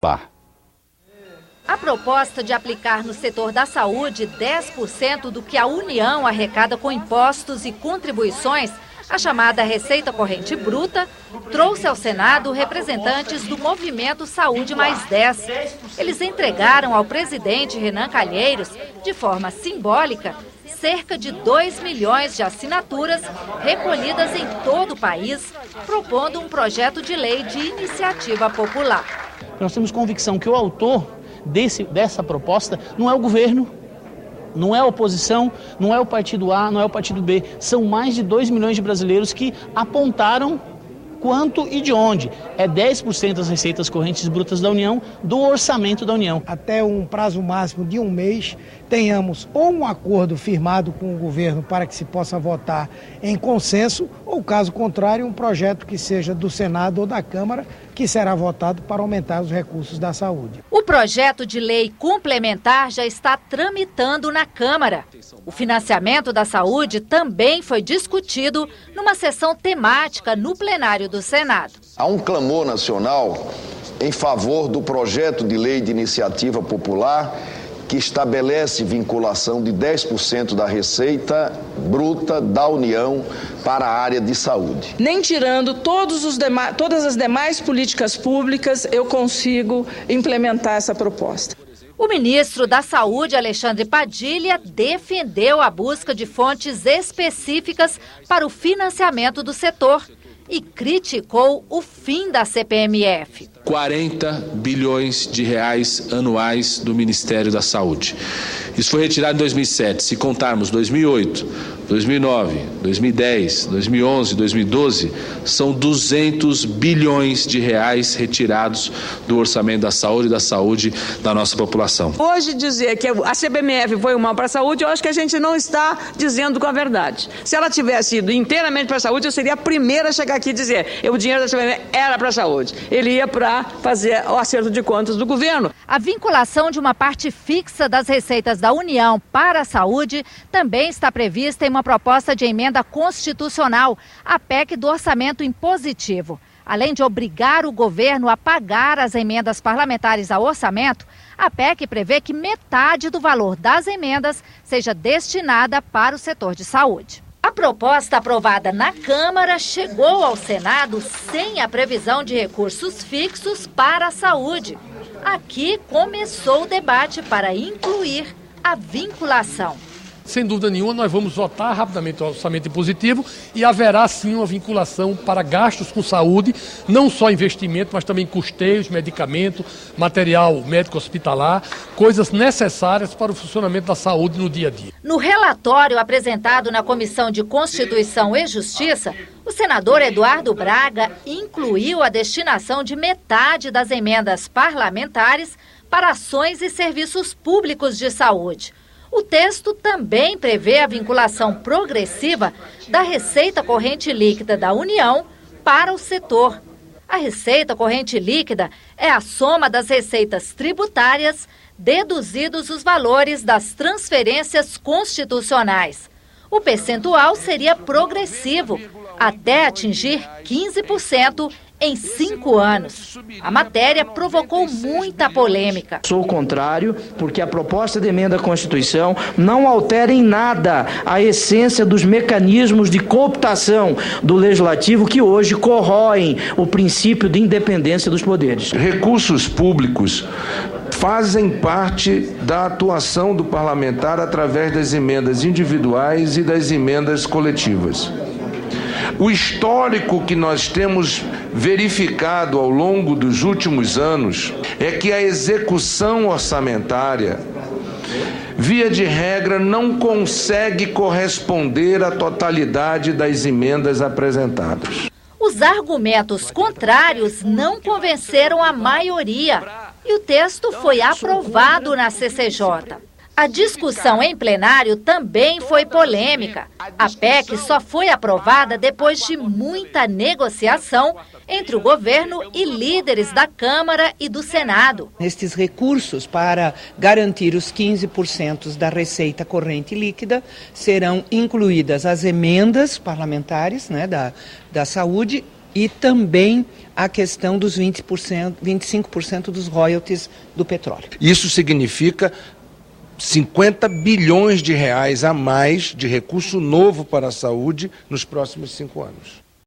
A proposta de aplicar no setor da saúde 10% do que a União arrecada com impostos e contribuições, a chamada Receita Corrente Bruta, trouxe ao Senado representantes do movimento Saúde Mais 10. Eles entregaram ao presidente Renan Calheiros, de forma simbólica, cerca de 2 milhões de assinaturas recolhidas em todo o país, propondo um projeto de lei de iniciativa popular. Nós temos convicção que o autor dessa proposta não é o governo, não é a oposição, não é o partido A, não é o partido B. São mais de 2 milhões de brasileiros que apontaram quanto e de onde. É 10% das receitas correntes brutas da União, do orçamento da União. Até um prazo máximo de 1 mês, tenhamos ou um acordo firmado com o governo para que se possa votar em consenso, ou caso contrário, um projeto que seja do Senado ou da Câmara, que será votado para aumentar os recursos da saúde. O projeto de lei complementar já está tramitando na Câmara. O financiamento da saúde também foi discutido numa sessão temática no plenário do Senado. Há um clamor nacional em favor do projeto de lei de iniciativa popular que estabelece vinculação de 10% da receita bruta da União para a área de saúde. Nem tirando todas as demais políticas públicas eu consigo implementar essa proposta. O ministro da Saúde, Alexandre Padilha, defendeu a busca de fontes específicas para o financiamento do setor e criticou o fim da CPMF. 40 bilhões de reais anuais do Ministério da Saúde. Isso foi retirado em 2007. Se contarmos 2008, 2009, 2010, 2011, 2012, são 200 bilhões de reais retirados do orçamento da saúde da nossa população. Hoje dizer que a CPMF foi um mal para a saúde, eu acho que a gente não está dizendo com a verdade. Se ela tivesse ido inteiramente para a saúde, eu seria a primeira a chegar aqui e dizer que o dinheiro da CPMF era para a saúde. Ele ia para fazer o acerto de contas do governo. A vinculação de uma parte fixa das receitas da União para a saúde também está prevista em uma proposta de emenda constitucional, a PEC do orçamento impositivo. Além de obrigar o governo a pagar as emendas parlamentares ao orçamento, a PEC prevê que metade do valor das emendas seja destinada para o setor de saúde. A proposta aprovada na Câmara chegou ao Senado sem a previsão de recursos fixos para a saúde. Aqui começou o debate para incluir a vinculação. Sem dúvida nenhuma, nós vamos votar rapidamente o orçamento impositivo e haverá sim uma vinculação para gastos com saúde, não só investimento, mas também custeios, medicamento, material médico hospitalar, coisas necessárias para o funcionamento da saúde no dia a dia. No relatório apresentado na Comissão de Constituição e Justiça, o senador Eduardo Braga incluiu a destinação de metade das emendas parlamentares para ações e serviços públicos de saúde. O texto também prevê a vinculação progressiva da Receita Corrente Líquida da União para o setor. A Receita Corrente Líquida é a soma das receitas tributárias deduzidos os valores das transferências constitucionais. O percentual seria progressivo, até atingir 15% em 5 anos. A matéria provocou muita polêmica. Sou contrário, porque a proposta de emenda à Constituição não altera em nada a essência dos mecanismos de cooptação do Legislativo que hoje corroem o princípio de independência dos poderes. Recursos públicos fazem parte da atuação do parlamentar através das emendas individuais e das emendas coletivas. O histórico que nós temos verificado ao longo dos últimos anos é que a execução orçamentária, via de regra, não consegue corresponder à totalidade das emendas apresentadas. Os argumentos contrários não convenceram a maioria e o texto foi aprovado na CCJ. A discussão em plenário também foi polêmica. A PEC só foi aprovada depois de muita negociação entre o governo e líderes da Câmara e do Senado. Estes recursos para garantir os 15% da receita corrente líquida serão incluídas as emendas parlamentares, da saúde e também a questão dos 25% dos royalties do petróleo. Isso significa 50 bilhões de reais a mais de recurso novo para a saúde nos próximos 5 anos.